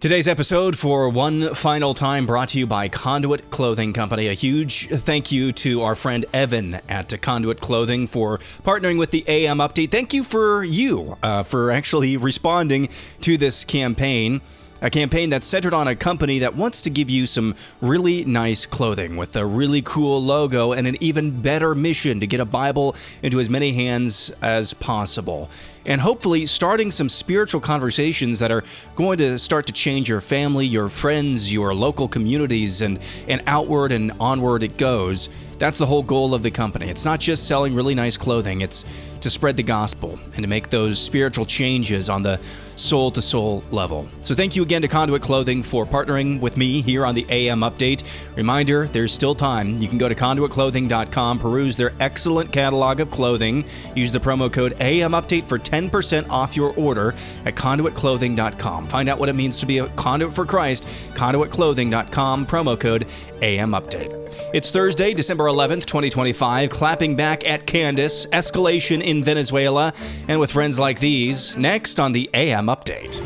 Today's episode, for one final time, brought to you by Conduit Clothing Company. A huge thank you to our friend Evan at Conduit Clothing for partnering with the AM Update. Thank you for actually responding to this campaign. A campaign that's centered on a company that wants to give you some really nice clothing with a really cool logo and an even better mission to get a Bible into as many hands as possible. And hopefully starting some spiritual conversations that are going to start to change your family, your friends, your local communities, and outward and onward it goes. That's the whole goal of the company. It's not just selling really nice clothing. It's to spread the gospel and to make those spiritual changes on the soul-to-soul level. So thank you again to Conduit Clothing for partnering with me here on the AM Update. Reminder, there's still time. You can go to conduitclothing.com, peruse their excellent catalog of clothing. Use the promo code AM Update for 10% off your order at conduitclothing.com. Find out what it means to be a conduit for Christ. Conduitclothing.com, promo code AM Update. It's Thursday, December 11th, 2025, clapping back at Candace, Escalation in Venezuela, and with friends like these, next on the AM Update.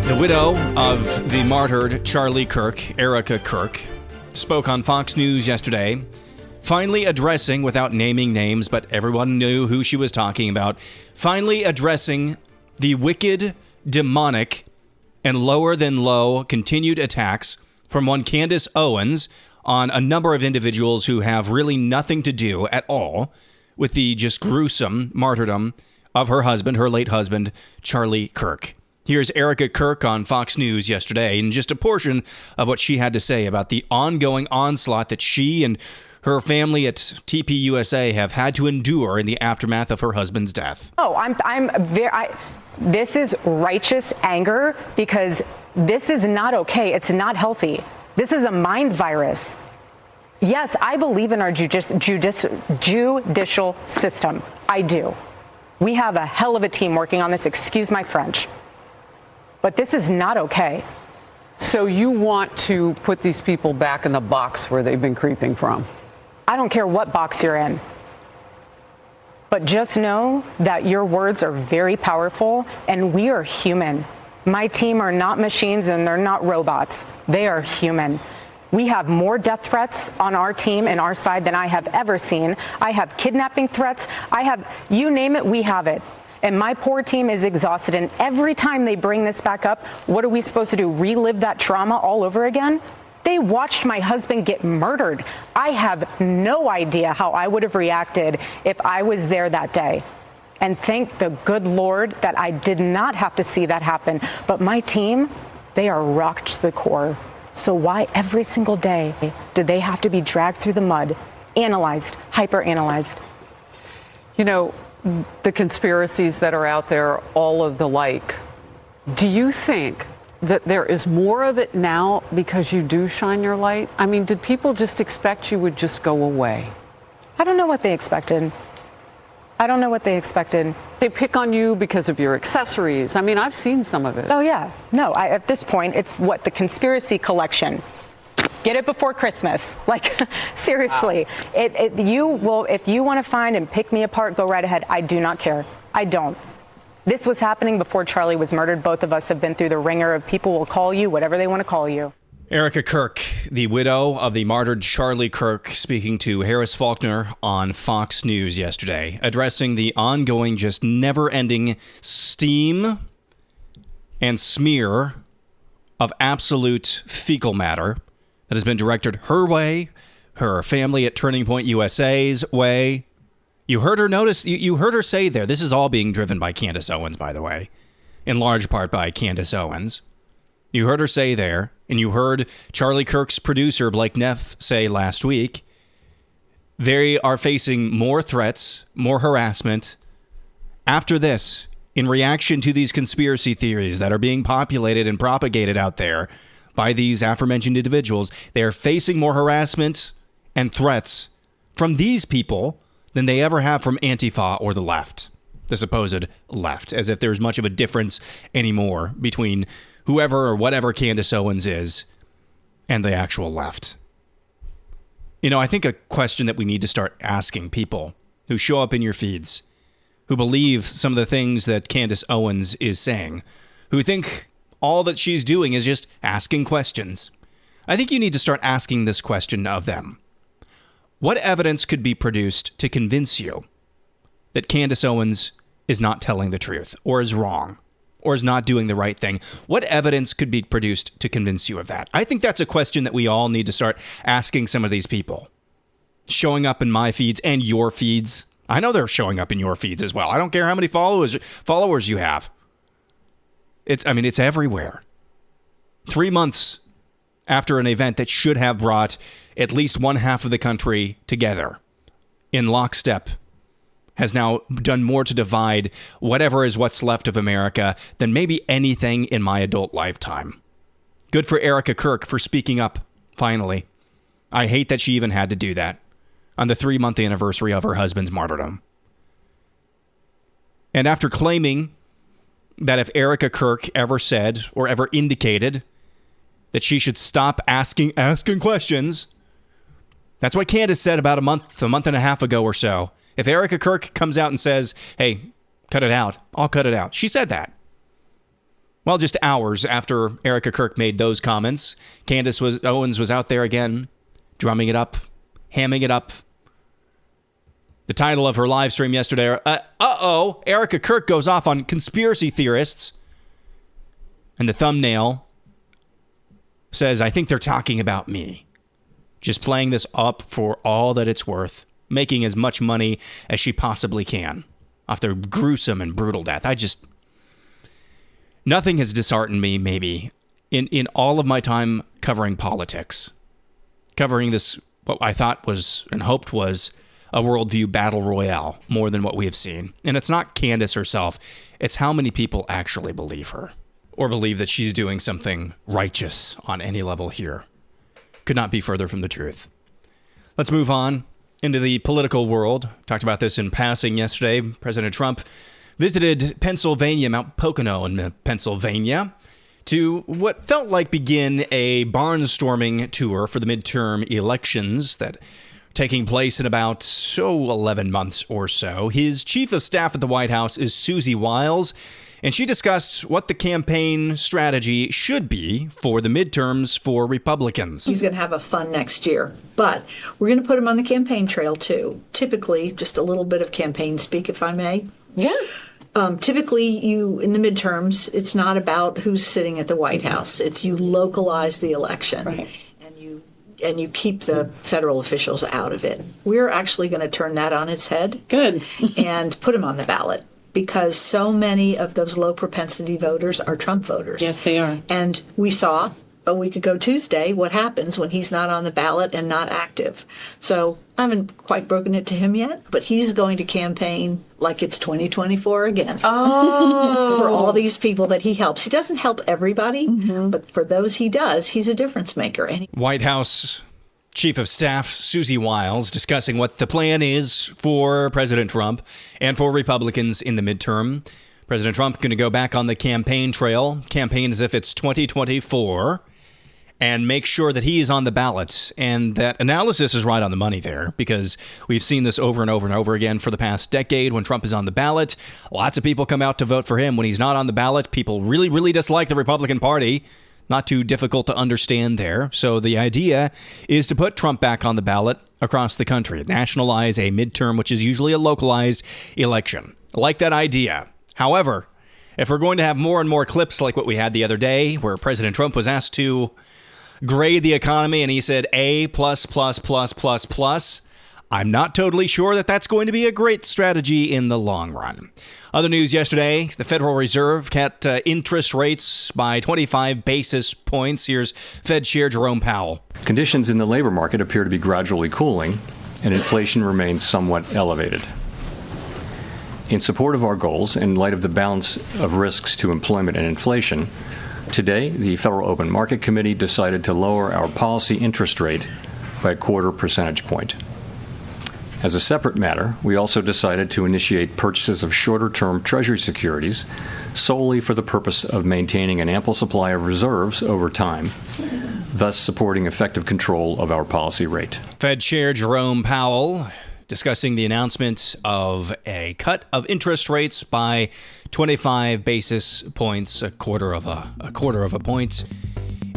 The widow of the martyred Charlie Kirk, Erika Kirk, spoke on Fox News yesterday, finally addressing, without naming names, but everyone knew who she was talking about, finally addressing the wicked, demonic, and lower-than-low continued attacks from one Candace Owens on a number of individuals who have really nothing to do at all with the just gruesome martyrdom of her husband, her late husband, Charlie Kirk. Here's Erika Kirk on Fox News yesterday, and just a portion of what she had to say about the ongoing onslaught that she and her family at TPUSA have had to endure in the aftermath of her husband's death. This is righteous anger because this is not okay. It's not healthy. This is a mind virus. Yes, I believe in our judicial system. I do. We have a hell of a team working on this. Excuse my French. But this is not okay. So you want to put these people back in the box where they've been creeping from? I don't care what box you're in. But just know that your words are very powerful, and we are human. My team are not machines, and they're not robots. They are human. We have more death threats on our team and our side than I have ever seen. I have kidnapping threats. You name it, we have it. And my poor team is exhausted, and every time they bring this back up, what are we supposed to do, relive that trauma all over again? They watched my husband get murdered. I have no idea how I would have reacted if I was there that day. And thank the good Lord that I did not have to see that happen. But my team, they are rocked to the core. So why every single day do they have to be dragged through the mud, analyzed, hyper-analyzed? You know, the conspiracies that are out there, all of the like, do you think that there is more of it now because you do shine your light? I mean, did people just expect you would just go away? I don't know what they expected. They pick on you because of your accessories. I mean, I've seen some of it. Oh, yeah. No, at this point, it's what the conspiracy collection. Get it before Christmas. Like, seriously. Wow. If you want to find and pick me apart, go right ahead. I do not care. I don't. This was happening before Charlie was murdered. Both of us have been through the ringer of people will call you whatever they want to call you. Erika Kirk, the widow of the martyred Charlie Kirk, speaking to Harris Faulkner on Fox News yesterday, addressing the ongoing, just never-ending steam and smear of absolute fecal matter that has been directed her way, her family at Turning Point USA's way. You heard her notice, you heard her say there, this is all being driven by Candace Owens, by the way, in large part by Candace Owens. You heard her say there, and you heard Charlie Kirk's producer, Blake Neff, say last week, they are facing more threats, more harassment after this, in reaction to these conspiracy theories that are being populated and propagated out there by these aforementioned individuals. They are facing more harassment and threats from these people than they ever have from Antifa or the left, the supposed left, as if there's much of a difference anymore between whoever or whatever Candace Owens is and the actual left. You know, I think a question that we need to start asking people who show up in your feeds, who believe some of the things that Candace Owens is saying, who think all that she's doing is just asking questions. I think you need to start asking this question of them. What evidence could be produced to convince you that Candace Owens is not telling the truth, or is wrong, or is not doing the right thing? What evidence could be produced to convince you of that? I think that's a question that we all need to start asking some of these people. Showing up in my feeds and your feeds. I know they're showing up in your feeds as well. I don't care how many followers you have. It's everywhere. 3 months after an event that should have brought at least one half of the country together in lockstep has now done more to divide whatever is what's left of America than maybe anything in my adult lifetime. Good for Erika Kirk for speaking up, finally. I hate that she even had to do that on the 3-month anniversary of her husband's martyrdom. And after claiming that if Erika Kirk ever said or ever indicated that she should stop asking questions, that's what Candace said about a month and a half ago or so. If Erika Kirk comes out and says, hey, cut it out, I'll cut it out. She said that. Well, just hours after Erika Kirk made those comments, Candace Owens was out there again, drumming it up, hamming it up. The title of her live stream yesterday, Erika Kirk goes off on conspiracy theorists. And the thumbnail says, I think they're talking about me. Just playing this up for all that it's worth, making as much money as she possibly can off their gruesome and brutal death. Nothing has disheartened me, maybe, in all of my time covering politics. Covering this, what I thought was and hoped was a worldview battle royale more than what we have seen. And it's not Candace herself. It's how many people actually believe her or believe that she's doing something righteous on any level here. Could not be further from the truth. Let's move on into the political world. Talked about this in passing yesterday. President Trump visited Pennsylvania, Mount Pocono in Pennsylvania, to what felt like begin a barnstorming tour for the midterm elections that taking place in about 11 months or so. His chief of staff at the White House is Susie Wiles, and she discussed what the campaign strategy should be for the midterms for Republicans. He's going to have a fun next year, but we're going to put him on the campaign trail too. Typically, just a little bit of campaign speak, if I may. Yeah. Typically, in the midterms, it's not about who's sitting at the White House. It's you localize the election. Right. And you keep the federal officials out of it. We're actually going to turn that on its head. Good. And put him on the ballot because so many of those low propensity voters are Trump voters. Yes, they are. And we saw a week ago Tuesday what happens when he's not on the ballot and not active. So I haven't quite broken it to him yet, but he's going to campaign like it's 2024 again. Oh. For all these people that he helps. He doesn't help everybody, but for those he does, he's a difference maker. And White House Chief of Staff Susie Wiles discussing what the plan is for President Trump and for Republicans in the midterm. President Trump going to go back on the campaign trail, campaign as if it's 2024, and make sure that he is on the ballot. And that analysis is right on the money there, because we've seen this over and over and over again for the past decade. When Trump is on the ballot, lots of people come out to vote for him. When he's not on the ballot, people really, really dislike the Republican Party. Not too difficult to understand there. So the idea is to put Trump back on the ballot across the country, nationalize a midterm, which is usually a localized election. I like that idea. However, if we're going to have more and more clips like what we had the other day, where President Trump was asked to grade the economy and he said A++++++, I'm not totally sure that that's going to be a great strategy in the long run. Other news yesterday, the Federal Reserve cut interest rates by 25 basis points. Here's Fed Chair Jerome Powell. Conditions in the labor market appear to be gradually cooling, and inflation remains somewhat elevated. In support of our goals, in light of the balance of risks to employment and inflation, today the Federal Open Market Committee decided to lower our policy interest rate by a 0.25 percentage point. As a separate matter, we also decided to initiate purchases of shorter-term Treasury securities solely for the purpose of maintaining an ample supply of reserves over time, thus supporting effective control of our policy rate. Fed Chair Jerome Powell discussing the announcement of a cut of interest rates by 25 basis points, a quarter of a point.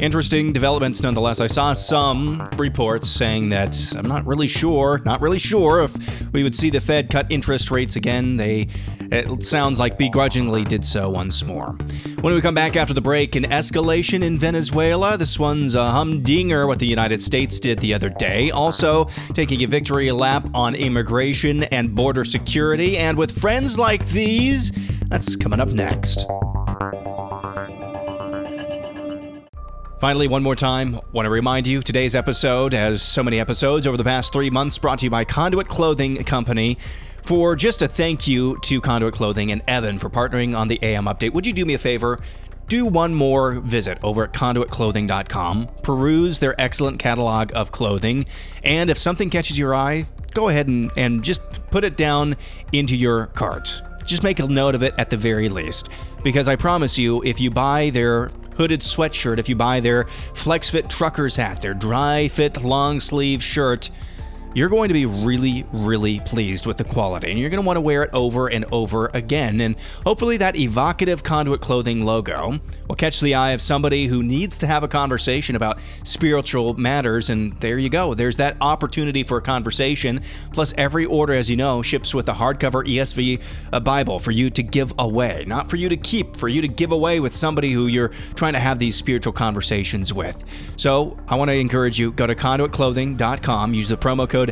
Interesting developments nonetheless. I saw some reports saying that I'm not really sure if we would see the Fed cut interest rates again. It sounds like begrudgingly did so once more. When we come back after the break, an escalation in Venezuela. This one's a humdinger what the United States did the other day. Also taking a victory lap on immigration and border security. And with friends like these, that's coming up next. Finally, one more time, want to remind you, today's episode, as so many episodes over the past 3 months, brought to you by Conduit Clothing Company. For just a thank you to Conduit Clothing and Evan for partnering on the AM Update, would you do me a favor? Do one more visit over at conduitclothing.com, peruse their excellent catalog of clothing, and if something catches your eye, go ahead and just put it down into your cart. Just make a note of it at the very least, because I promise you, if you buy their hooded sweatshirt, if you buy their flex fit trucker's hat, their dry fit long sleeve shirt, you're going to be really, really pleased with the quality, and you're going to want to wear it over and over again. And hopefully that evocative Conduit Clothing logo will catch the eye of somebody who needs to have a conversation about spiritual matters. And there you go. There's that opportunity for a conversation. Plus, every order, as you know, ships with a hardcover ESV Bible for you to give away, not for you to keep, for you to give away with somebody who you're trying to have these spiritual conversations with. So I want to encourage you, go to conduitclothing.com, use the promo code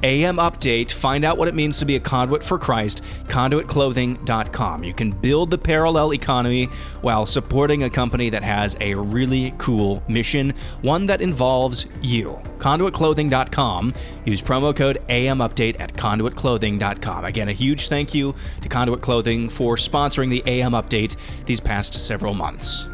AM Update. Find out what it means to be a conduit for Christ. Conduitclothing.com. You can build the parallel economy while supporting a company that has a really cool mission, one that involves you. Conduitclothing.com. Use promo code AM Update at conduitclothing.com. Again, a huge thank you to Conduit Clothing for sponsoring the AM Update these past several months.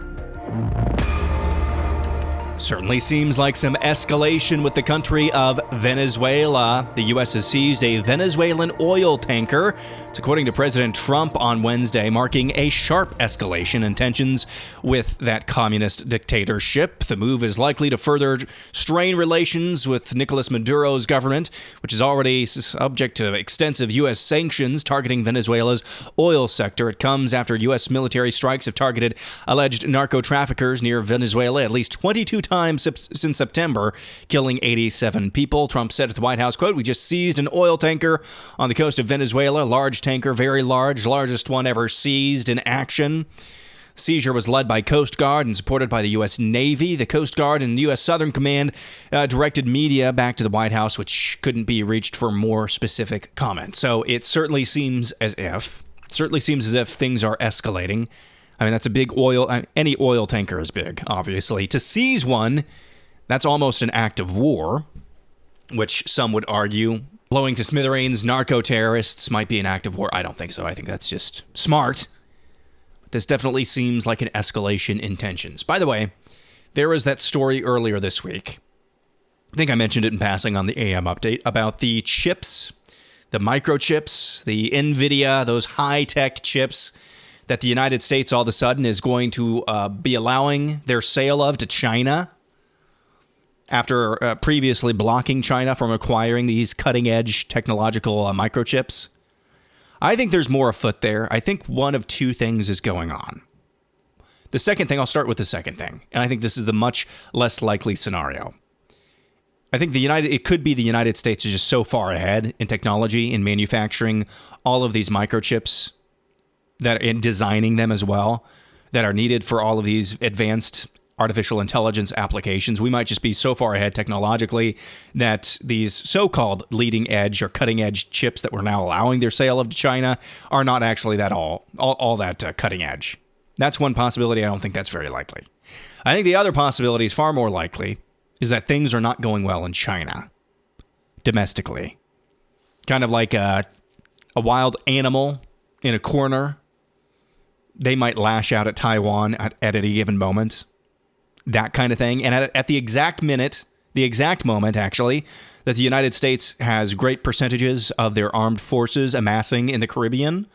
Certainly seems like some escalation with the country of Venezuela. The U.S. has seized a Venezuelan oil tanker. It's according to President Trump on Wednesday, marking a sharp escalation in tensions with that communist dictatorship. The move is likely to further strain relations with Nicolas Maduro's government, which is already subject to extensive U.S. sanctions targeting Venezuela's oil sector. It comes after U.S. military strikes have targeted alleged narco-traffickers near Venezuela at least 22 times since September, killing 87 people. Trump said at the White House, quote, "We just seized an oil tanker on the coast of Venezuela, large tanker, very large, largest one ever seized in action." The seizure was led by Coast Guard and supported by the U.S. Navy. The Coast Guard and U.S. Southern Command directed media back to the White House, which couldn't be reached for more specific comment. So it certainly seems as if things are escalating. I mean, that's a big any oil tanker is big, obviously. To seize one, that's almost an act of war, which some would argue blowing to smithereens narco-terrorists might be an act of war. I don't think so. I think that's just smart. But this definitely seems like an escalation in tensions. By the way, there was that story earlier this week. I think I mentioned it in passing on the AM Update about the chips, the microchips, the NVIDIA, those high-tech chips that the United States all of a sudden is going to be allowing their sale of to China after previously blocking China from acquiring these cutting-edge technological microchips. I think there's more afoot there. I think one of two things is going on. The second thing, I'll start with the second thing, and I think this is the much less likely scenario. I think it could be the United States is just so far ahead in technology, in manufacturing all of these microchips, that in designing them as well, that are needed for all of these advanced artificial intelligence applications. We might just be so far ahead technologically that these so-called leading edge or cutting edge chips that we're now allowing their sale of to China are not actually that all that cutting edge. That's one possibility. I don't think that's very likely. I think the other possibility is far more likely is that things are not going well in China domestically. Kind of like a wild animal in a corner. They might lash out at Taiwan at any given moment. That kind of thing. And at the exact moment, actually, that the United States has great percentages of their armed forces amassing in the Caribbean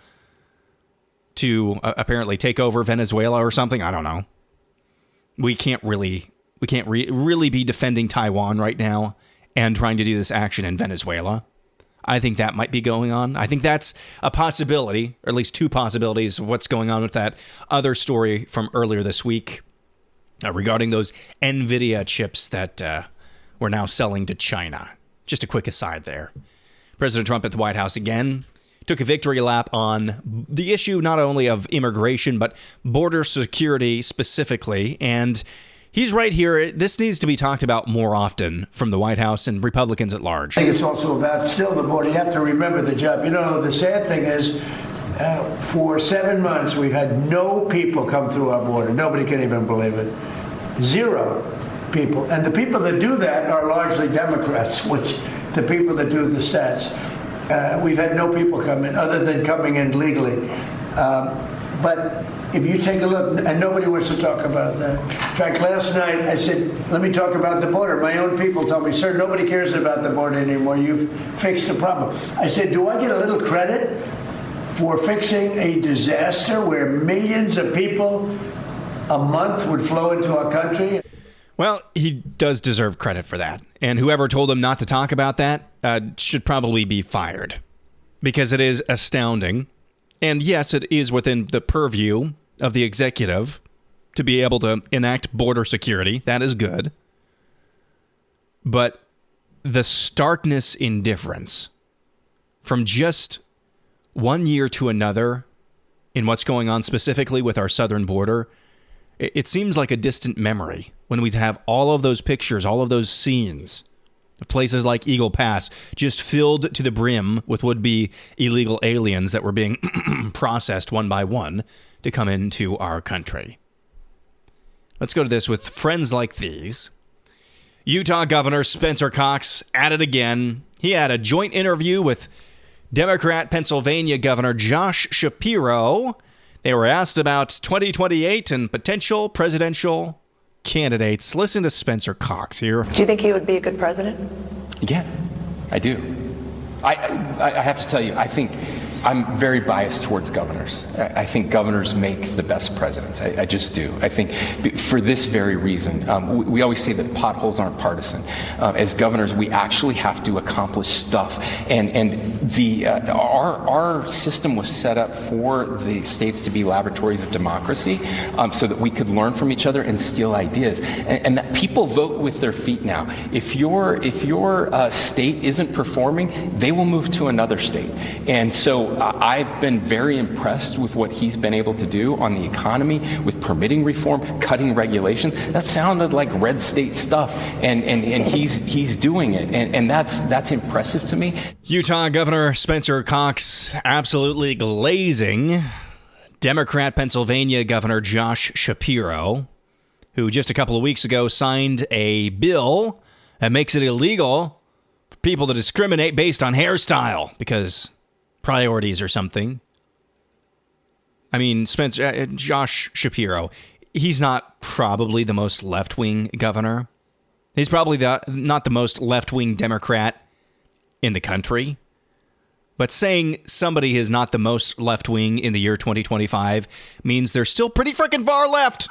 to apparently take over Venezuela or something. I don't know. We can't really be defending Taiwan right now and trying to do this action in Venezuela. I think that might be going on. I think that's a possibility, or at least two possibilities of what's going on with that other story from earlier this week regarding those NVIDIA chips that we're now selling to China. Just a quick aside there. President Trump at the White House again took a victory lap on the issue not only of immigration, but border security specifically. And he's right here. This needs to be talked about more often from the White House and Republicans at large. I think it's also about still the border. You have to remember the job. You know, the sad thing is for 7 months, we've had no people come through our border. Nobody can even believe it. 0 people. And the people that do that are largely Democrats, which the people that do the stats. We've had no people come in other than coming in legally. But if you take a look, and nobody wants to talk about that. In fact, last night I said, let me talk about the border. My own people told me, sir, nobody cares about the border anymore. You've fixed the problem. I said, do I get a little credit for fixing a disaster where millions of people a month would flow into our country? Well, he does deserve credit for that. And whoever told him not to talk about that should probably be fired. Because it is astounding. And yes, it is within the purview of the executive to be able to enact border security. That is good. But the starkness in difference from just 1 year to another in what's going on specifically with our southern border, it seems like a distant memory when we'd have all of those pictures, all of those scenes of places like Eagle Pass just filled to the brim with would-be illegal aliens that were being processed one by one to come into our country. Let's go to this with friends like these. Utah Governor Spencer Cox at it again. He had a joint interview with Democrat Pennsylvania Governor Josh Shapiro. They were asked about 2028 and potential presidential candidates. Listen to Spencer Cox here. Do you think he would be a good president? Yeah, I do. I have to tell you, I think I'm very biased towards governors. I think governors make the best presidents. I just do. I think for this very reason, we always say that potholes aren't partisan. As governors, we actually have to accomplish stuff. And our system was set up for the states to be laboratories of democracy, so that we could learn from each other and steal ideas. And that people vote with their feet now. If your state isn't performing, they will move to another state. And so I've been very impressed with what he's been able to do on the economy with permitting reform, cutting regulations. That sounded like red state stuff, and he's doing it, and that's impressive to me. Utah Governor Spencer Cox absolutely glazing Democrat Pennsylvania Governor Josh Shapiro, who just a couple of weeks ago signed a bill that makes it illegal for people to discriminate based on hairstyle because priorities or something. I mean, Josh Shapiro, he's not probably the most left-wing governor. He's probably not the most left-wing Democrat in the country. But saying somebody is not the most left-wing in the year 2025 means they're still pretty freaking far left.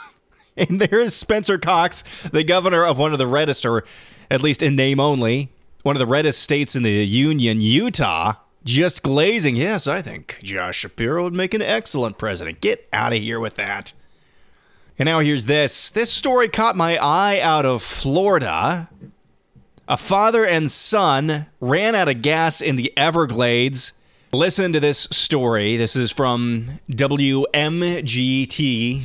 And there is Spencer Cox, the governor of one of the reddest, or at least in name only, one of the reddest states in the union, Utah, just glazing. Yes, I think Josh Shapiro would make an excellent president. Get out of here with that. And now here's this. This story caught my eye out of Florida. A father and son ran out of gas in the Everglades. Listen to this story. This is from WMGT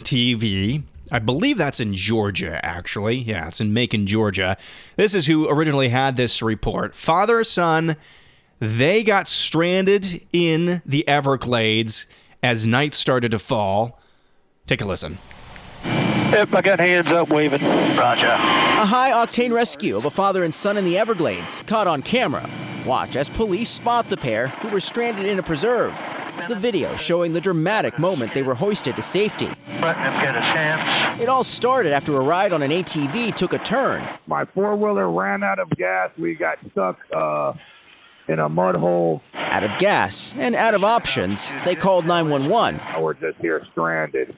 TV. I believe that's in Georgia, actually. Yeah, it's in Macon, Georgia. This is who originally had this report. Father, son, they got stranded in the Everglades as night started to fall. Take a listen. Yep, I got hands up waving. Roger. A high-octane rescue of a father and son in the Everglades, caught on camera. Watch as police spot the pair who were stranded in a preserve. The video showing the dramatic moment they were hoisted to safety. Letting them get a chance. It all started after a ride on an ATV took a turn. My four-wheeler ran out of gas. We got stuck in a mud hole. Out of gas and out of options, they called 911. We're just here stranded.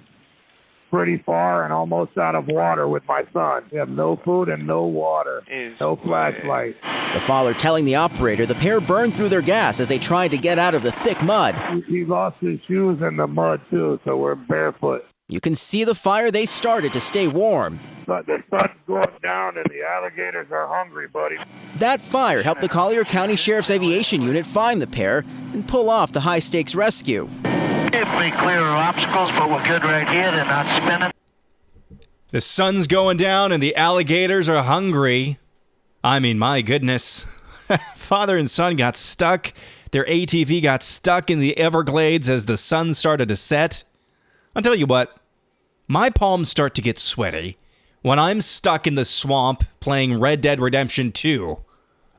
pretty far and almost out of water with my son. We have no food and no water, no flashlight. The father telling the operator the pair burned through their gas as they tried to get out of the thick mud. He lost his shoes in the mud, too, so we're barefoot. You can see the fire they started to stay warm. But the sun's going down and the alligators are hungry, buddy. That fire helped the Collier County Sheriff's Aviation Unit find the pair and pull off the high-stakes rescue. Pretty clear of obstacles, but we're good right here. They're not spinning. The sun's going down and the alligators are hungry. I mean, my goodness. Father and son got stuck. Their ATV got stuck in the Everglades as the sun started to set. I'll tell you what, my palms start to get sweaty when I'm stuck in the swamp playing Red Dead Redemption 2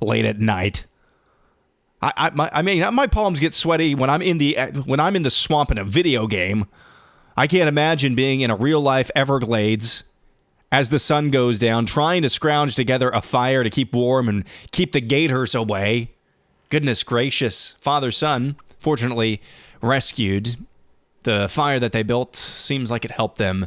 late at night. I mean, my palms get sweaty when I'm in the swamp in a video game. I can't imagine being in a real life Everglades as the sun goes down, trying to scrounge together a fire to keep warm and keep the gators away. Goodness gracious, father-son fortunately rescued. The fire that they built seems like it helped them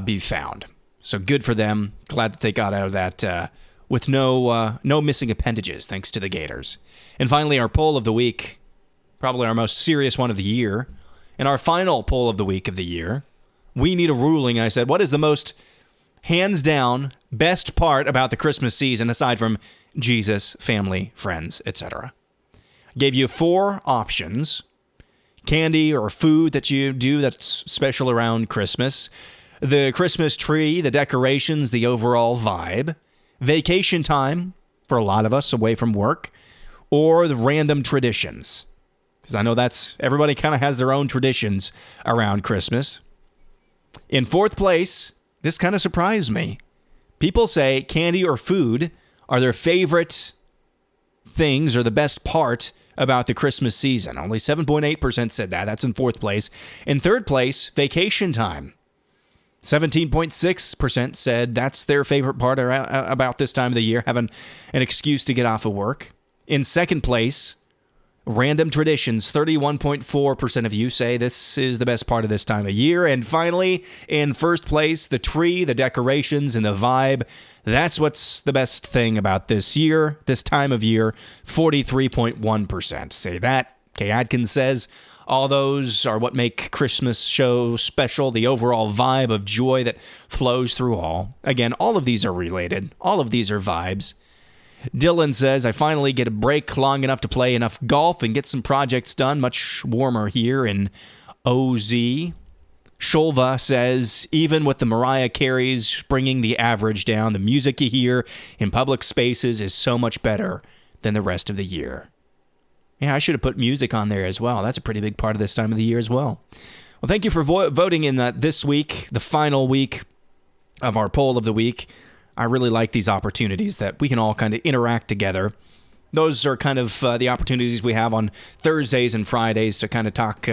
be found. So good for them. Glad that they got out of that with no missing appendages, thanks to the gators. And finally, our poll of the week, probably our most serious one of the year. And our final poll of the week of the year, we need a ruling. I said, what is the most hands down best part about the Christmas season aside from Jesus, family, friends, etc.? Gave you 4 options. Candy or food that you do that's special around Christmas. The Christmas tree, the decorations, the overall vibe. Vacation time for a lot of us away from work. Or the random traditions. Because I know that's everybody kind of has their own traditions around Christmas. In 4th place, this kind of surprised me. People say candy or food are their favorite things or the best part about the Christmas season. Only 7.8% said that. That's in 4th place. In 3rd place, vacation time. 17.6% said that's their favorite part about this time of the year, having an excuse to get off of work. In 2nd place, random traditions. 31.4% of you say this is the best part of this time of year. And finally, in 1st place, the tree, the decorations, and the vibe. That's what's the best thing about this year, this time of year. 43.1% say that. Kay Adkins says all those are what make Christmas so special, the overall vibe of joy that flows through all. Again, all of these are related. All of these are vibes. Dylan says, I finally get a break long enough to play enough golf and get some projects done. Much warmer here in OZ. Shulva says, even with the Mariah Careys bringing the average down, the music you hear in public spaces is so much better than the rest of the year. Yeah, I should have put music on there as well. That's a pretty big part of this time of the year as well. Well, thank you for voting in this week, the final week of our poll of the week. I really like these opportunities that we can all kind of interact together. Those are kind of the opportunities we have on Thursdays and Fridays to kind of talk,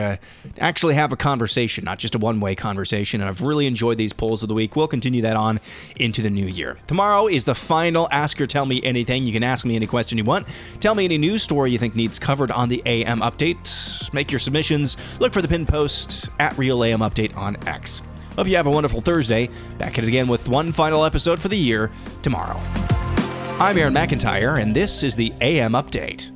actually have a conversation, not just a one-way conversation. And I've really enjoyed these polls of the week. We'll continue that on into the new year. Tomorrow is the final Ask or Tell Me Anything. You can ask me any question you want. Tell me any news story you think needs covered on the AM Update. Make your submissions. Look for the pinned post at Real AM Update on X. Hope you have a wonderful Thursday. Back at it again with one final episode for the year tomorrow. I'm Aaron McIntyre, and this is the AM Update.